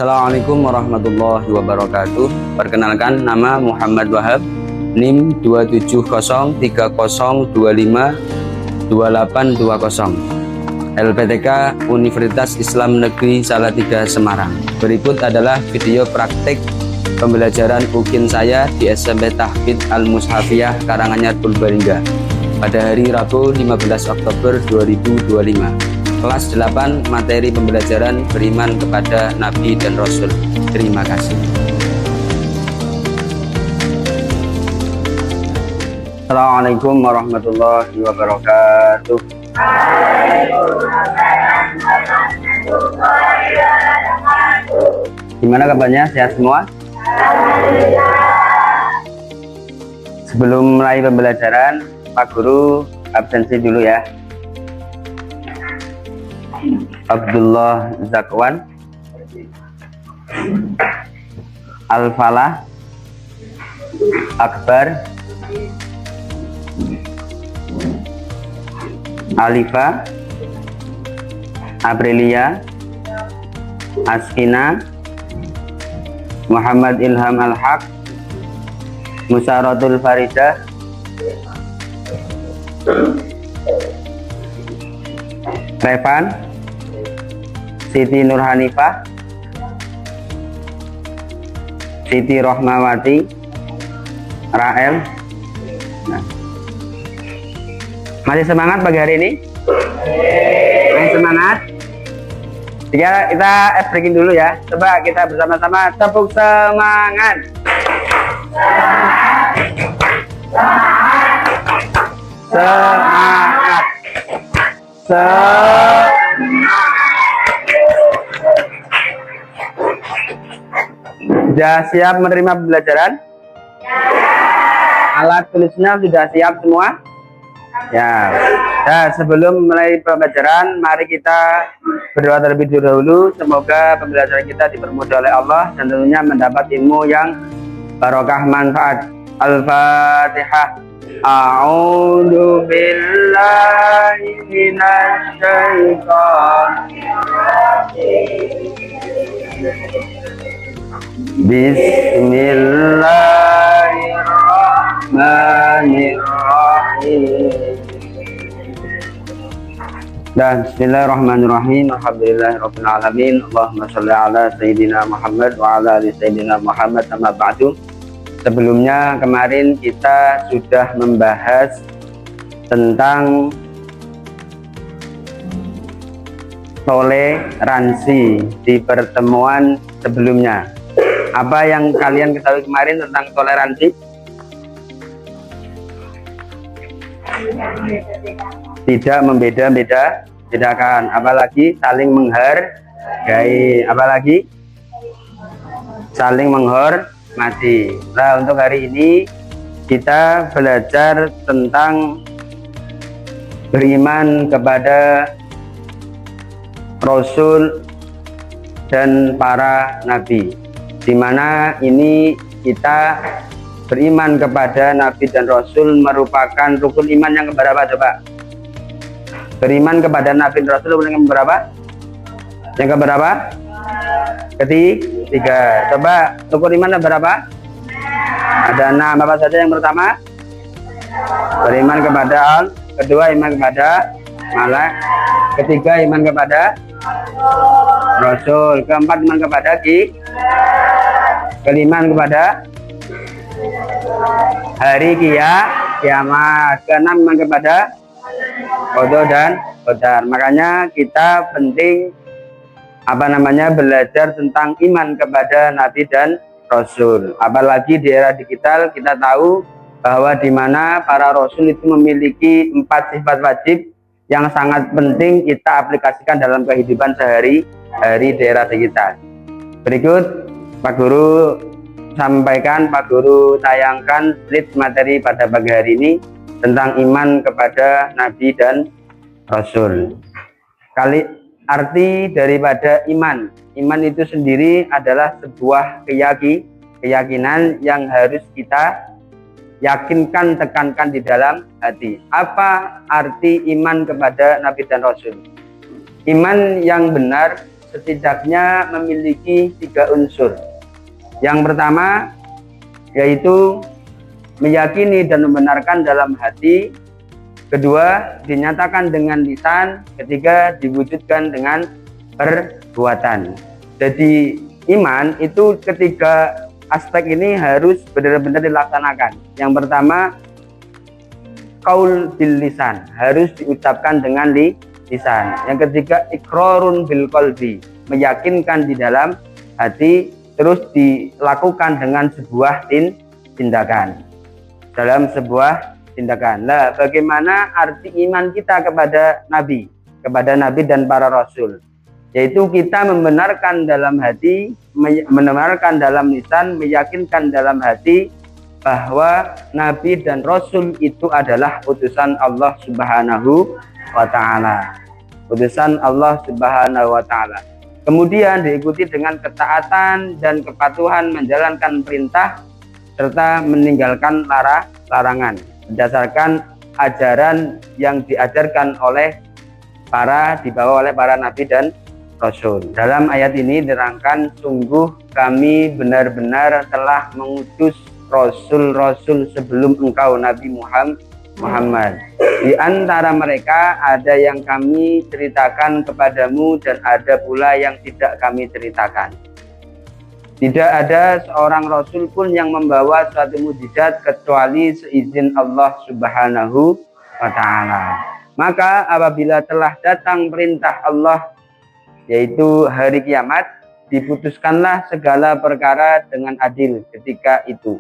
Assalamualaikum warahmatullahi wabarakatuh. Perkenalkan, nama Muhammad Wahab, NIM 27030252820, LPTK Universitas Islam Negeri Salatiga Semarang. Berikut adalah video praktik pembelajaran UKIN saya di SMP Tahfidz Al-Mushafiyah Karanganyar Purbalingga pada hari Rabu 15 Oktober 2025. Kelas 8, materi pembelajaran beriman kepada Nabi dan Rasul. Terima kasih. Assalamualaikum warahmatullahi wabarakatuh. Gimana kabarnya? Sehat semua? Sebelum mulai pembelajaran, Pak Guru absensi dulu ya. Abdullah Zakwan, Al-Falah, Akbar, Alifa, Aprilia, Askina, Muhammad Ilham Al-Haq, Musaratul Faridah, Revan, Siti Nurhanifah, Siti Rohmawati, Rael. Nah. Masih semangat pagi hari ini? Masih semangat? Kita breaking dulu ya. Coba kita bersama-sama tepuk semangat. Semangat. Semangat. Sudah siap menerima pembelajaran? Ya. Alat tulisnya sudah siap semua? Ya. Nah, sebelum mulai pembelajaran, mari kita berdoa terlebih dahulu. Semoga pembelajaran kita dipermudah oleh Allah dan tentunya mendapat ilmu yang barokah manfaat. Al-Fatihah. A'udzu billahi minasy syaithanir rajim. Bismillahirrahmanirrahim. Dan bismillahirrahmanirrahim. Alhamdulillahirabbil alamin. Allahumma shalli ala sayyidina Muhammad wa ala ali sayyidina Muhammad. Amma ba'du. Sebelumnya kemarin kita sudah membahas tentang toleransi di pertemuan sebelumnya. Apa yang kalian ketahui kemarin tentang toleransi? Tidak membeda-bedakan, apalagi saling menghargai, apalagi saling menghormati. Nah, untuk hari ini kita belajar tentang beriman kepada Rasul dan para nabi, di mana ini kita beriman kepada nabi dan rasul merupakan rukun iman yang keberapa coba? Beriman kepada nabi dan rasul yang keberapa? Yang keberapa? Ketiga. Coba rukun iman berapa? Ada 6. Apa saja yang pertama? Beriman kepada Allah. Kedua, iman kepada malaikat. Ketiga, iman kepada Rasul. Keempat, iman kepada kelima, kepada hari kiamat. Keenam, iman kepada qada dan qadar. Makanya kita penting belajar tentang iman kepada nabi dan rasul. Apalagi di era digital kita tahu bahwa di mana para rasul itu memiliki 4 sifat wajib yang sangat penting kita aplikasikan dalam kehidupan sehari-hari di era digital. Berikut Pak Guru sampaikan, Pak Guru tayangkan slide materi pada pagi hari ini tentang iman kepada nabi dan rasul. Arti daripada iman itu sendiri adalah sebuah keyakinan yang harus kita yakinkan, tekankan di dalam hati. Apa arti iman kepada nabi dan rasul? Iman yang benar setidaknya memiliki 3 unsur. Yang pertama yaitu meyakini dan membenarkan dalam hati, kedua dinyatakan dengan lisan, ketiga diwujudkan dengan perbuatan. Jadi iman itu ketiga aspek ini harus benar-benar dilaksanakan. Yang pertama qaul bil lisan, harus diucapkan dengan lisan. Yang ketiga iqrarun bil qalbi, meyakinkan di dalam hati, terus dilakukan dengan sebuah tindakan. Dalam sebuah tindakan. Nah, bagaimana arti iman kita kepada Nabi dan para Rasul? Yaitu kita membenarkan dalam hati, membenarkan dalam lisan, meyakinkan dalam hati bahwa Nabi dan Rasul itu adalah utusan Allah Subhanahu wa Ta'ala. Utusan Allah Subhanahu wa Ta'ala. Kemudian diikuti dengan ketaatan dan kepatuhan menjalankan perintah serta meninggalkan larangan berdasarkan ajaran yang diajarkan dibawa oleh para nabi dan rasul. Dalam ayat ini diterangkan, sungguh kami benar-benar telah mengutus rasul-rasul sebelum engkau Nabi Muhammad. Di antara mereka ada yang kami ceritakan kepadamu dan ada pula yang tidak kami ceritakan. Tidak ada seorang rasul pun yang membawa suatu mukjizat kecuali seizin Allah Subhanahu wa Ta'ala. Maka apabila telah datang perintah Allah, yaitu hari kiamat, diputuskanlah segala perkara dengan adil ketika itu.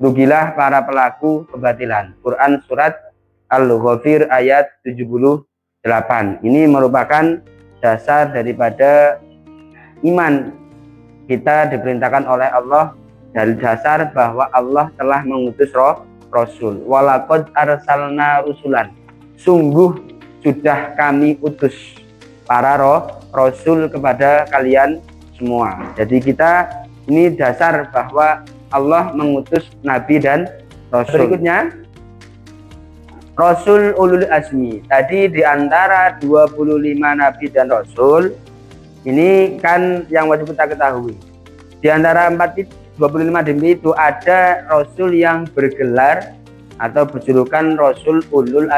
Rugilah para pelaku kebatilan. Quran surat Al-Ghafir ayat 78. Ini merupakan dasar daripada iman. Kita diperintahkan oleh Allah dari dasar bahwa Allah telah mengutus Rasul. Walaqad arsalna rusulan. Sungguh sudah kami utus para Rasul kepada kalian semua. Jadi kita ini dasar bahwa Allah mengutus Nabi dan Rasul. Berikutnya Rasul ulul azmi. Tadi di antara 25 Nabi dan Rasul, ini kan yang wajib kita ketahui. Di antara 25 Nabi itu ada Rasul yang bergelar atau berjulukan Rasul ulul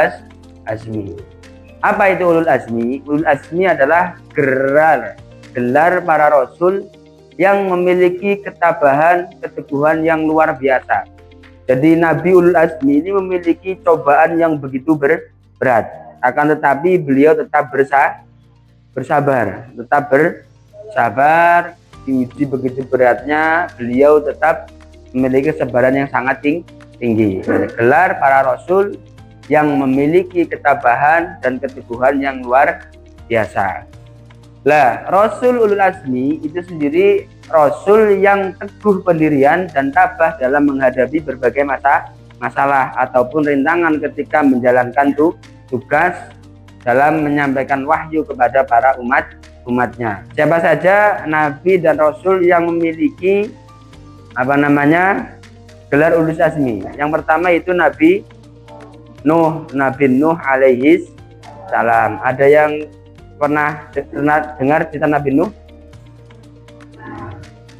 azmi. Apa itu ulul azmi? Ulul azmi adalah gelar para Rasul yang memiliki ketabahan, keteguhan yang luar biasa. Jadi Nabi ulul azmi ini memiliki cobaan yang begitu berat. Akan tetapi beliau tetap bersabar. Diuji begitu beratnya, beliau tetap memiliki kesabaran yang sangat tinggi. Gelar para rasul yang memiliki ketabahan dan keteguhan yang luar biasa. Lah, Rasul ulul azmi itu sendiri Rasul yang teguh pendirian dan tabah dalam menghadapi berbagai masalah ataupun rintangan ketika menjalankan tugas dalam menyampaikan wahyu kepada para umatnya. Siapa saja Nabi dan Rasul yang memiliki gelar ulul azmi? Yang pertama itu Nabi Nuh alaihi salam. Ada yang pernah dengar cerita Nabi Nuh?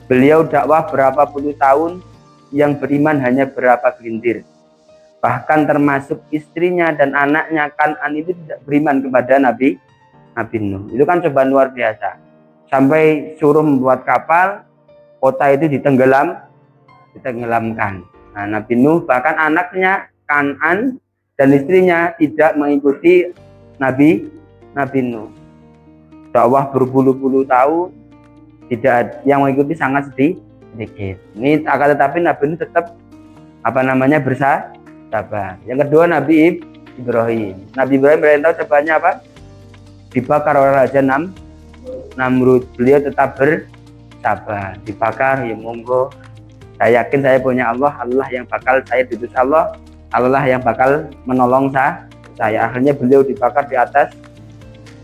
Beliau dakwah berapa puluh tahun, yang beriman hanya berapa gelintir. Bahkan termasuk istrinya dan anaknya Kan'an itu tidak beriman kepada Nabi Nuh. Itu kan cobaan luar biasa. Sampai suruh membuat kapal, kota itu ditenggelamkan. Nah, Nabi Nuh bahkan anaknya Kan'an dan istrinya tidak mengikuti Nabi Nuh. Dakwah berpuluh-puluh tahun, tidak yang mengikuti sangat sedikit. Ini akan tetapi Nabi Nuh tetap bersabar. Yang kedua Nabi Ibrahim. Nabi Ibrahim beritahu cobaannya apa? Dibakar oleh Raja Namrud. Beliau tetap bersabar. Dibakar, ya monggo. Saya yakin saya punya Allah yang bakal saya diutus Allah yang bakal menolong saya. Akhirnya beliau dibakar di atas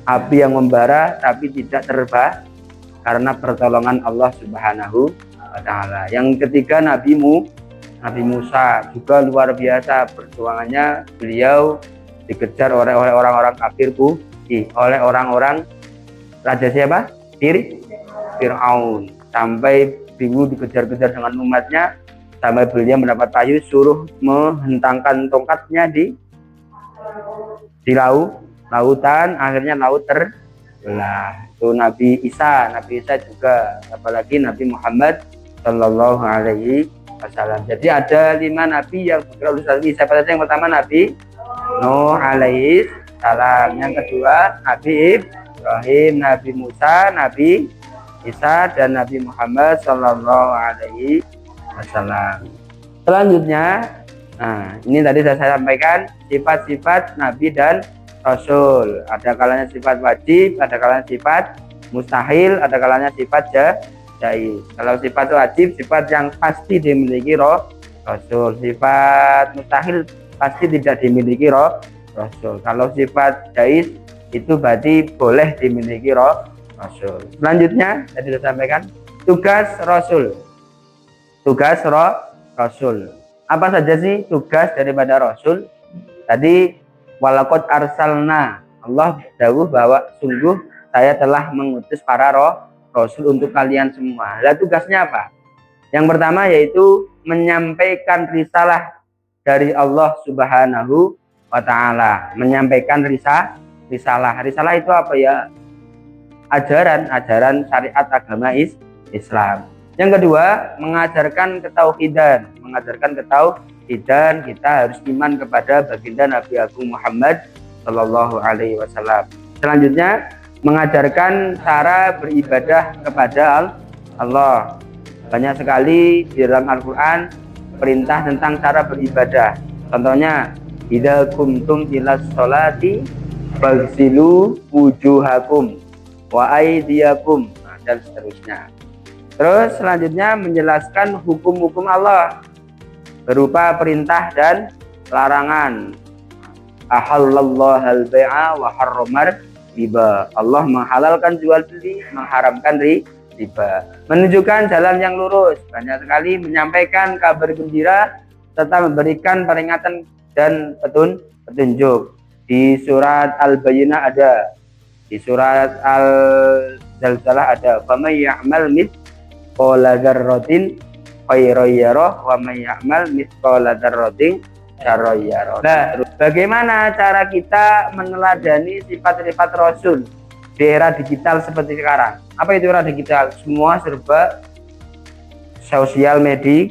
api yang membara tapi tidak terbakar karena pertolongan Allah Subhanahu wa Ta'ala. Yang ketiga Nabi Musa juga luar biasa perjuangannya. Beliau dikejar oleh orang-orang kafir oleh orang-orang raja siapa? Fir'aun, sampai bingung dikejar-kejar dengan umatnya, sampai beliau mendapat wahyu suruh menghentangkan tongkatnya di lautan, akhirnya laut terbelah. Itu Nabi Isa juga, apalagi Nabi Muhammad Shallallahu Alaihi Wasallam. Jadi ada 5 nabi yang bergerak urusan. Siapa saja? Yang pertama Nabi Nuh alaihi salam, yang kedua Nabi Ibrahim, Nabi Musa, Nabi Isa, dan Nabi Muhammad Shallallahu Alaihi Wasallam. Selanjutnya, nah ini tadi saya sampaikan sifat-sifat Nabi dan Rasul. Ada kalanya sifat wajib, ada kalanya sifat mustahil, ada kalanya sifat jaiz. Kalau sifat wajib, sifat yang pasti dimiliki Rasul. Sifat mustahil pasti tidak dimiliki Rasul. Kalau sifat jaiz itu berarti boleh dimiliki Rasul. Selanjutnya tadi saya sampaikan tugas Rasul. Tugas Rasul. Apa saja sih tugas daripada Rasul? Tadi walaqad arsalna, Allah dawuh bahwa sungguh saya telah mengutus para Rasul untuk kalian semua. Lah tugasnya apa? Yang pertama yaitu menyampaikan risalah dari Allah Subhanahu wa Ta'ala. Menyampaikan risalah. Risalah itu apa ya? Ajaran syariat agama Islam. Yang kedua, mengajarkan ketauhidan. Kita harus iman kepada baginda Nabi Agung Muhammad Shallallahu Alaihi Wasallam. Selanjutnya, mengajarkan cara beribadah kepada Allah. Banyak sekali di dalam Al-Quran perintah tentang cara beribadah. Contohnya, idza qumtum ilas sholati faghsilu wujuhakum wa aydiyakum, dan seterusnya. Terus selanjutnya menjelaskan hukum-hukum Allah berupa perintah dan larangan. Ahallallahu al-bai'a wa harramar riba. Allah menghalalkan jual beli, mengharamkan riba. Menunjukkan jalan yang lurus. Banyak sekali menyampaikan kabar gembira serta memberikan peringatan dan petunjuk. Di surat Al-Bayyinah ada, di surat Al-Zalzalah ada, "Faman ya'mal mithqala dzarratin khairan yarah wa man ya'mal mithqala dzarratin syarran yarah." Nah, bagaimana cara kita meneladani sifat-sifat Rasul di era digital seperti sekarang? Apa itu era digital? Semua serba sosial media,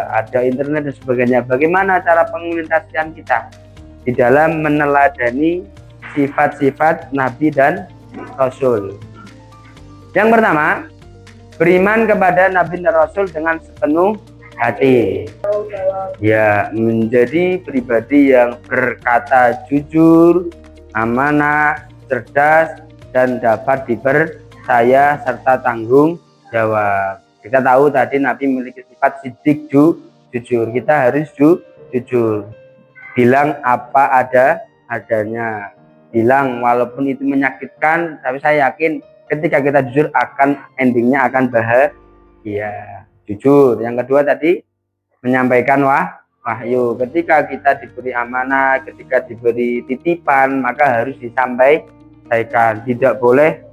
ada internet dan sebagainya. Bagaimana cara pengimplementasian kita di dalam meneladani sifat-sifat Nabi dan Rasul? Yang pertama, beriman kepada Nabi dan Rasul dengan sepenuh hati. Ya, menjadi pribadi yang berkata jujur, amanah, cerdas, dan dapat dipercaya serta tanggung jawab. Kita tahu tadi Nabi memiliki sifat sidik jujur. Kita harus jujur. Bilang apa adanya. Bilang walaupun itu menyakitkan, tapi saya yakin ketika kita jujur akan endingnya akan bahagia. Jujur. Yang kedua tadi menyampaikan wahyu. Ketika kita diberi amanah, ketika diberi titipan, maka harus disampaikan. Tidak boleh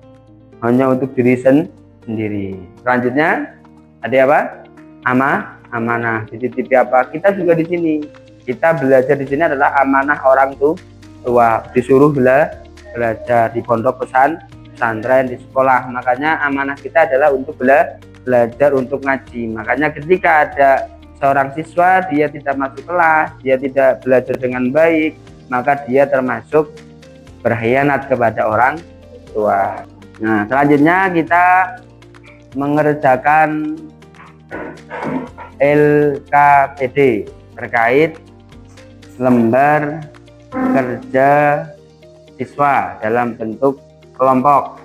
hanya untuk diri sendiri. Selanjutnya ada apa? Amanah. Dititipi apa? Kita juga di sini. Kita belajar di sini adalah amanah orang tua. Disuruh belajar di pondok pesantren, di sekolah. Makanya amanah kita adalah untuk belajar untuk ngaji. Makanya ketika ada seorang siswa dia tidak masuk kelas, dia tidak belajar dengan baik, maka dia termasuk berkhianat kepada orang tua. Nah, selanjutnya kita mengerjakan LKPD terkait lembar kerja siswa dalam bentuk kelompok.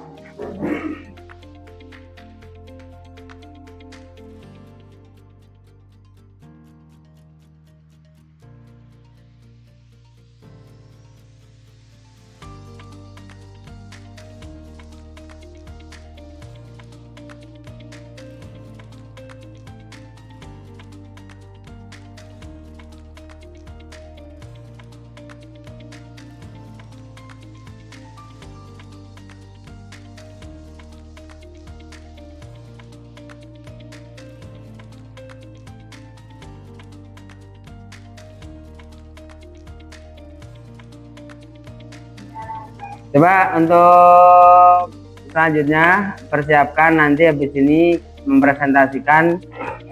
Coba untuk selanjutnya persiapkan, nanti habis ini mempresentasikan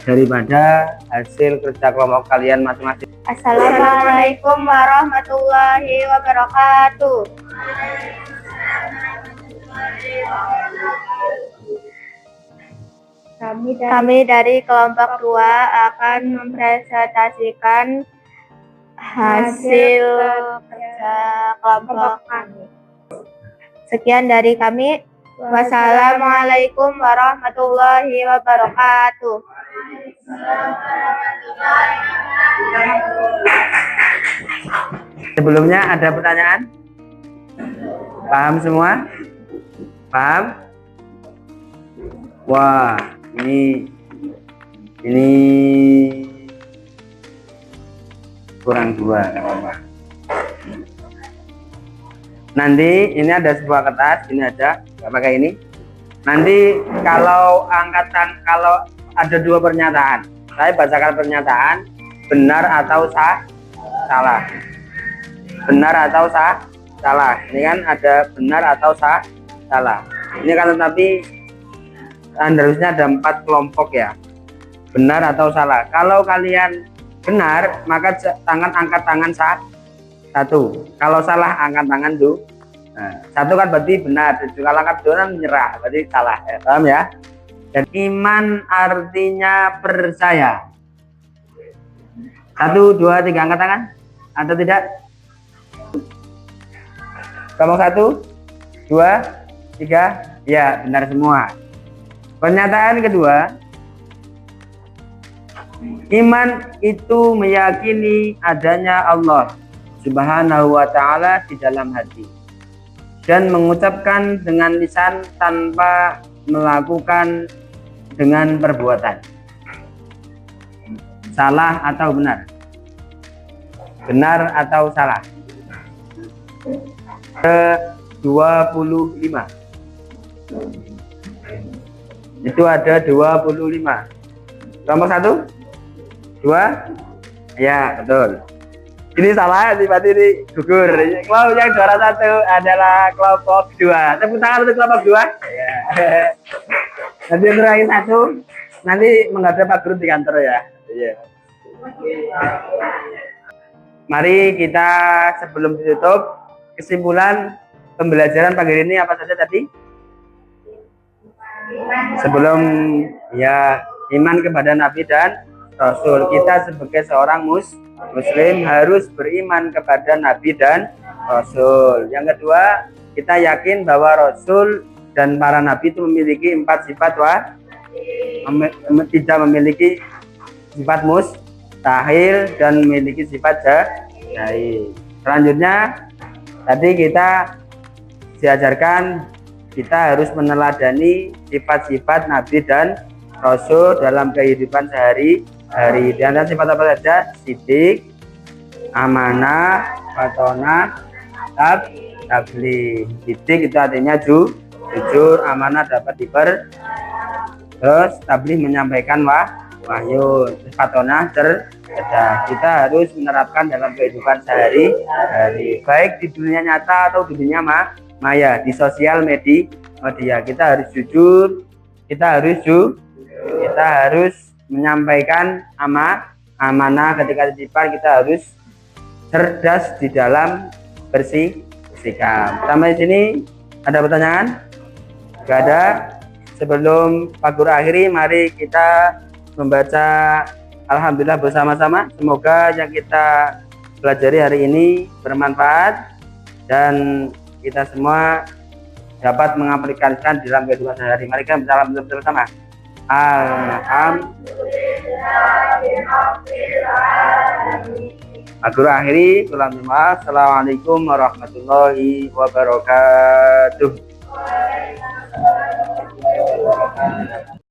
daripada hasil kerja kelompok kalian masing-masing. Assalamualaikum warahmatullahi wabarakatuh. Kami dari kelompok 2 akan mempresentasikan hasil kerja kelompok kami. Sekian dari kami. Wassalamualaikum warahmatullahi wabarakatuh. Sebelumnya ada pertanyaan? Paham semua? Paham? Wah, ini kurang 2, nggak apa-apa. Nanti ini ada sebuah kertas, ini ada, nggak pakai ini. Nanti kalau kalau ada 2 pernyataan, saya bacakan pernyataan benar atau salah. Benar atau salah. Ini kan ada benar atau salah. Ini kan tetapi harusnya ada 4 kelompok ya. Benar atau salah. Kalau kalian benar, maka angkat tangan 1. Kalau salah angkat tangan 2. Nah, 1 kan berarti benar. Kalau angkat 2 kan menyerah, berarti salah. Paham ya? Dan iman artinya percaya. 1, 2, 3 angkat tangan. Atau tidak? Kelompok 1, 2, 3. Ya, benar semua. Pernyataan kedua, iman itu meyakini adanya Allah Subhanahu wa ta'ala di dalam hati dan mengucapkan dengan lisan tanpa melakukan dengan perbuatan. Salah atau benar? Benar atau salah? 25. Itu ada 25. Nomor 1, 2. Ya, betul. Ini salah, berarti ini gugur. Kelompok yang juara 1 adalah kelompok 2. Tepuk tangan untuk kelompok 2. Ya. Nanti yang terakhir 1, nanti menghadap Pak Guru di kantor ya. Ya. Mari kita sebelum ditutup, kesimpulan pembelajaran pagi ini apa saja tadi? Sebelum ya, iman kepada Nabi dan Rasul. Kita sebagai seorang Muslim harus beriman kepada Nabi dan Rasul. Yang kedua, kita yakin bahwa Rasul dan para Nabi itu memiliki 4 sifat tidak memiliki sifat mustahil dan memiliki sifat jahil. Selanjutnya, tadi kita diajarkan kita harus meneladani sifat-sifat Nabi dan Rasul dalam kehidupan sehari-hari. Di antara sifat apa saja? Sidik, amanah, fatonah, tabligh. Sidik itu artinya jujur, amanah dapat terus tabligh menyampaikan wahyu, fatonah cerdas. Kita harus menerapkan dalam kehidupan sehari-hari, baik di dunia nyata atau di dunia maya, di sosial media. Kita harus jujur, kita harus menyampaikan amanah ketika titipan, kita harus cerdas di dalam bersikap. Sampai sini ada pertanyaan? Gak ada. Sebelum Pak Guru akhiri, mari kita membaca alhamdulillah bersama-sama. Semoga yang kita pelajari hari ini bermanfaat dan kita semua dapat mengaplikasikan dalam kehidupan sehari-hari. Mari kita bersalam bersama. Alhamdulillah. Pak Guru akhiri. Assalamualaikum warahmatullahi wabarakatuh.